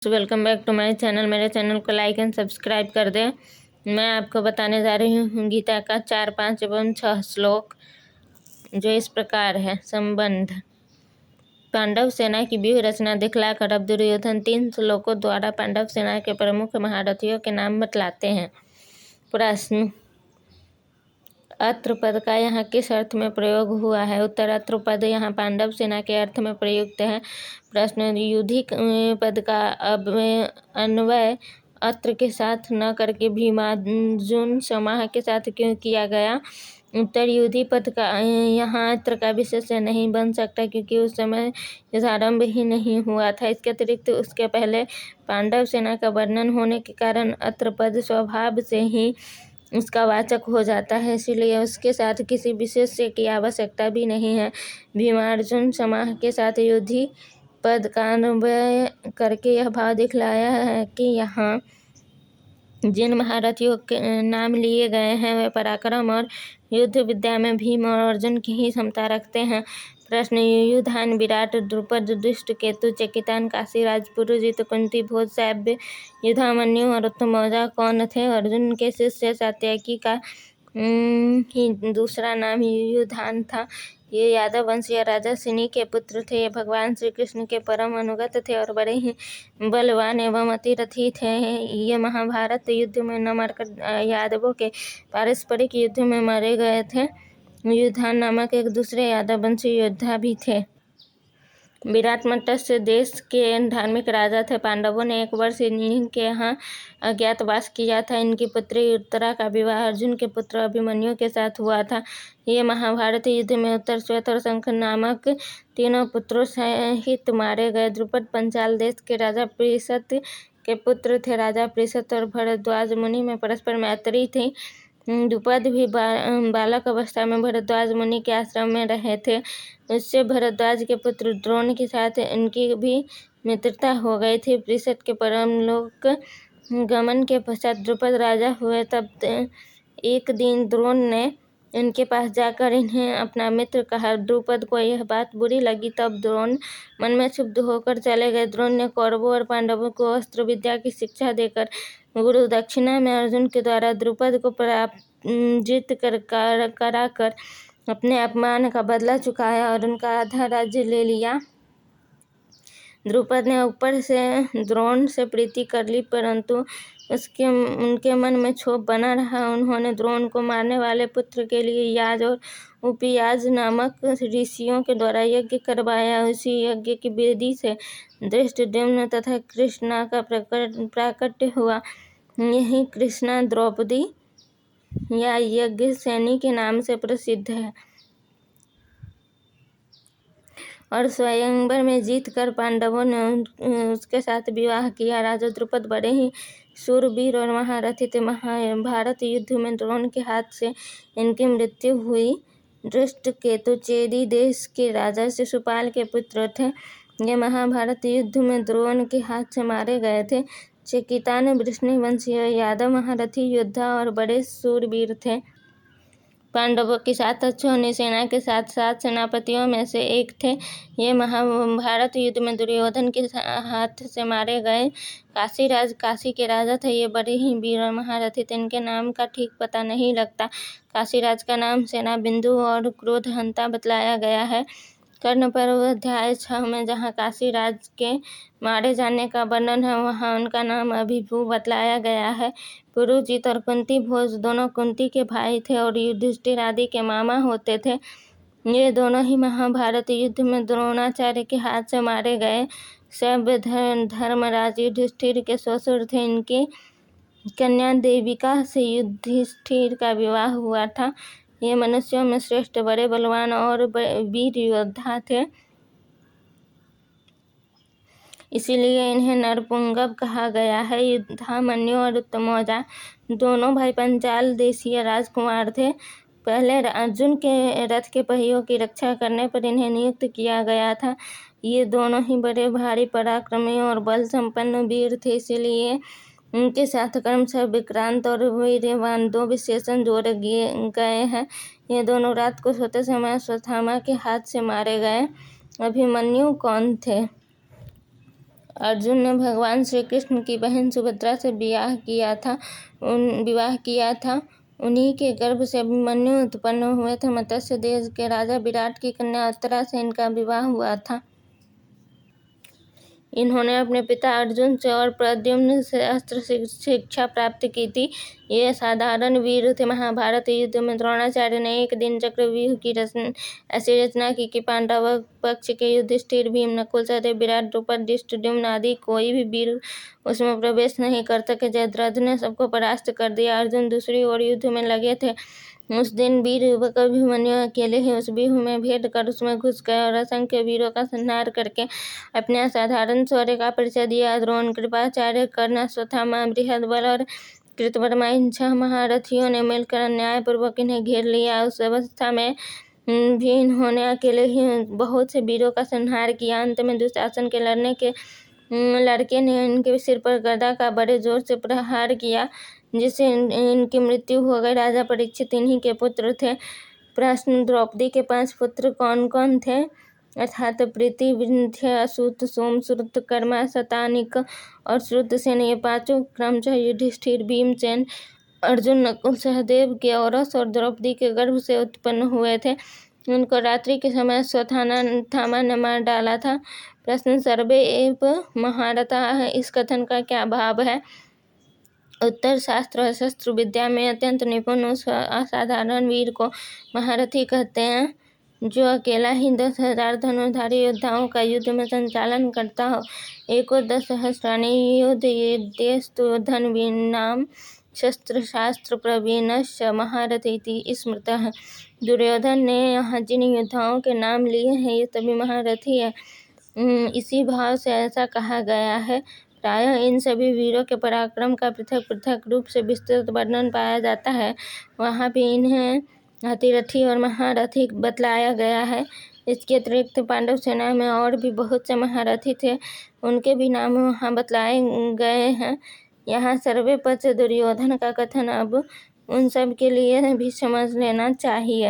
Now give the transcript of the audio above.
Welcome back to my channel. मेरे channel को like and subscribe कर दें। मैं आपको बताने जा रही हूँ गीता का 4, 5 एवं 6 श्लोक, जो इस प्रकार है। संबंध। पांडव सेना की व्यूह रचना दिखलाकर अब दुर्योधन 3 श्लोकों द्वारा पांडव सेना के प्रमुख महारथियों के नाम बतलाते हैं। प्रश्न: अत्र पद का यहाँ किस अर्थ में प्रयोग हुआ है? उत्तर: अत्र पद यहाँ पांडव सेना के अर्थ में प्रयुक्त है। प्रश्न: युधिक पद का अन्वय अत्र के साथ न करके भीमार्जुन समाह के साथ क्यों किया गया? उत्तर: युधि पद का यहाँ अत्र का विशेष्य नहीं बन सकता, क्योंकि उस समय युद्धारंभ ही नहीं हुआ था। इसके अतिरिक्त उसके पहले पांडव सेना का वर्णन होने के कारण अत्र पद स्वभाव से ही उसका वाचक हो जाता है, इसलिए उसके साथ किसी विशेष्य की आवश्यकता भी नहीं है। भीमार्जुन समाह के साथ युधि पद का अन्वय करके यह भाव दिखलाया है कि यहाँ जिन महारथियों के नाम लिए गए हैं वे पराक्रम और युद्ध विद्या में भीम और अर्जुन की ही क्षमता रखते हैं। प्रश्न: युयुधान, विराट, द्रुपद, धृष्टकेतु, चेकितान, काशीराज, पुरुजित, कुंती, भोज, सैव्य, युधामन्यु और उत्तमौजा कौन थे? अर्जुन के शिष्य सात्यकी का ही दूसरा नाम युयुधान था। ये यादव वंशीय राजा सिनी के पुत्र थे। ये भगवान श्री कृष्ण के परम अनुगत थे और बड़े ही बलवान एवं अतिरथी थे। ये महाभारत युद्ध में न मरकर यादवों के पारस्परिक युद्ध में मारे गए थे। युयुधान नामक एक दूसरे यादव वंशीय योद्धा भी थे। विराट मत्स्य देश के धार्मिक राजा थे। पांडवों ने 1 वर्ष इनके यहाँ अज्ञातवास किया था। इनकी पुत्री उत्तरा का विवाह अर्जुन के पुत्र अभिमन्यु के साथ हुआ था। ये महाभारत युद्ध में उत्तरश्वेत और शंख नामक तीनों पुत्रों सहित मारे गए। द्रुपद पंचाल देश के राजा पृषत के पुत्र थे। राजा पृषत और भरद्वाज मुनि में परस्पर मैत्री थी। द्रुपद भी बालक अवस्था में भरद्वाज मुनि के आश्रम में रहे थे। उससे भरद्वाज के पुत्र द्रोण के साथ इनकी भी मित्रता हो गई थी। पृषद के परमलोक गमन के पश्चात द्रुपद राजा हुए। तब एक दिन द्रोण ने इनके पास जाकर इन्हें अपना मित्र कहा। द्रुपद को यह बात बुरी लगी। तब द्रोण मन में क्षुब्ध होकर चले गए। द्रोण ने कौरवों और पांडवों को अस्त्र विद्या की शिक्षा देकर गुरु दक्षिणा में अर्जुन के द्वारा द्रुपद को पराजित कराकर अपने अपमान का बदला चुकाया और उनका आधा राज्य ले लिया। द्रुपद ने ऊपर से द्रोण से प्रीति कर ली, परंतु उनके मन में क्षोभ बना रहा। उन्होंने द्रोण को मारने वाले पुत्र के लिए याज और उपयाज नामक ऋषियों के द्वारा यज्ञ करवाया। उसी यज्ञ की वेदी से धृष्टद्युम्न तथा कृष्णा का प्राकट्य हुआ। यही कृष्णा द्रौपदी या यज्ञसेनी के नाम से प्रसिद्ध है और स्वयंवर में जीतकर पांडवों ने उसके साथ विवाह किया। राजा द्रुपद बड़े ही शूरवीर और महारथी थे। महाभारत युद्ध में द्रोण के हाथ से इनकी मृत्यु हुई। धृष्टकेतु चेदी देश के राजा शिशुपाल के पुत्र थे। ये महाभारत युद्ध में द्रोण के हाथ से मारे गए थे। चेकितान वृष्णिवंशीय यादव महारथी योद्धा और बड़े शूरवीर थे। पांडवों की 7 अक्षौहिणी सेना के 7 सेनापतियों में से एक थे। ये महाभारत युद्ध में दुर्योधन के हाथ से मारे गए। काशीराज काशी के राजा थे। ये बड़े ही वीर और महारथी थे। इनके नाम का ठीक पता नहीं लगता। काशीराज का नाम सेना बिंदु और क्रोधहंता बतलाया गया है। कर्ण पर्व अध्याय 6 में जहाँ काशीराज के मारे जाने का वर्णन है, वहाँ उनका नाम अभिभू बतलाया गया है। पुरुजित और कुंती भोज दोनों कुंती के भाई थे और युधिष्ठिर आदि के मामा होते थे। ये दोनों ही महाभारत युद्ध में द्रोणाचार्य के हाथ से मारे गए। सैव्य धर्मराज युधिष्ठिर के ससुर थे। इनकी कन्या देविका से युधिष्ठिर का विवाह हुआ था। ये मनुष्यों में श्रेष्ठ, बड़े बलवान और वीर योद्धा थे, इसीलिए इन्हें नरपुंगव कहा गया है। युधामन्यु और उत्तमौजा दोनों भाई पंचाल देशीय राजकुमार थे। पहले अर्जुन के रथ के पहियों की रक्षा करने पर इन्हें नियुक्त किया गया था। ये दोनों ही बड़े भारी पराक्रमी और बल संपन्न वीर थे, इसीलिए उनके साथ क्रमशः विक्रांत और वीर्यवान 2 विशेषण जोड़े गए हैं। ये दोनों रात को सोते समय अश्वत्थामा के हाथ से मारे गए। अभिमन्यु कौन थे? अर्जुन ने भगवान श्री कृष्ण की बहन सुभद्रा से विवाह किया था। उन्हीं के गर्भ से अभिमन्यु उत्पन्न हुए थे। मत्स्य देश के राजा विराट की कन्या उत्तरा से इनका विवाह हुआ था। इन्होंने अपने पिता अर्जुन से और प्रद्युम्न से अस्त्र शिक्षा प्राप्त की थी। ये साधारण वीर थे। महाभारत युद्ध में द्रोणाचार्य ने एक दिन चक्रव्यूह की ऐसी रचना की कि पांडव पक्ष के युधिष्ठिर, भीम, नकुल, सहदेव, विराट, द्रुपद, धृष्टद्युम्न आदि कोई भी वीर उसमें प्रवेश नहीं कर सके। जयद्रथ ने सबको परास्त कर दिया। अर्जुन दूसरी ओर युद्ध में लगे थे। उस दिन वीर युवक अभिमन्यु अकेले ही उस व्यूह में भेद कर उसमें घुस गए और असंख्य वीरों का संहार करके अपने असाधारण शौर्य का परिचय दिया। द्रोण, कृपाचार्य, कर्ण, अश्वत्थामा, बृहद्बल और कृतवर्मा इन 6 महारथियों ने मिलकर अन्यायपूर्वक इन्हें घेर लिया। उस अवस्था में भी इन्होंने अकेले ही बहुत से वीरों का संहार किया। अंत में दुशासन के लड़के ने इनके सिर पर गदा का बड़े जोर से प्रहार किया, जिससे इनकी मृत्यु हो गई। राजा परीक्षित इन्हीं के पुत्र थे। प्रश्न: द्रौपदी के 5 पुत्र कौन कौन थे? अर्थात प्रीति, विंध्य, असूत, सोम, श्रुत, कर्मा, शतानिक और श्रुतसेन। ये 5 क्रमशः युधिष्ठिर, भीमसेन, अर्जुन, नकुल, सहदेव के औरस और द्रौपदी के गर्भ से उत्पन्न हुए थे। उनको रात्रि के समय अश्वत्थामा ने मार डाला था। प्रश्न: सर्वे एव महारथाः, इस कथन का क्या भाव है? उत्तर: शास्त्र और शस्त्र विद्या में अत्यंत निपुण उस असाधारण वीर को महारथी कहते हैं जो अकेला ही 10,000 धनुर्धारी योद्धाओं का युद्ध में संचालन करता हो। एको 10,000 युद्धयेद्यस्तु धन्वीनां शस्त्र शास्त्र प्रवीणश्च महारथी इति स्मृतः। दुर्योधन ने यहाँ जिन योद्धाओं के नाम लिए हैं ये सभी महारथी है। इसी भाव से ऐसा कहा गया है। प्रायः इन सभी वीरों के पराक्रम का पृथक पृथक रूप से विस्तृत वर्णन पाया जाता है। वहाँ भी इन्हें अतिरथी और महारथी बतलाया गया है। इसके अतिरिक्त पांडव सेना में और भी बहुत से महारथी थे, उनके भी नाम वहाँ बतलाए गए हैं। यहाँ सर्वेपक्ष दुर्योधन का कथन अब उन सब के लिए भी समझ लेना चाहिए।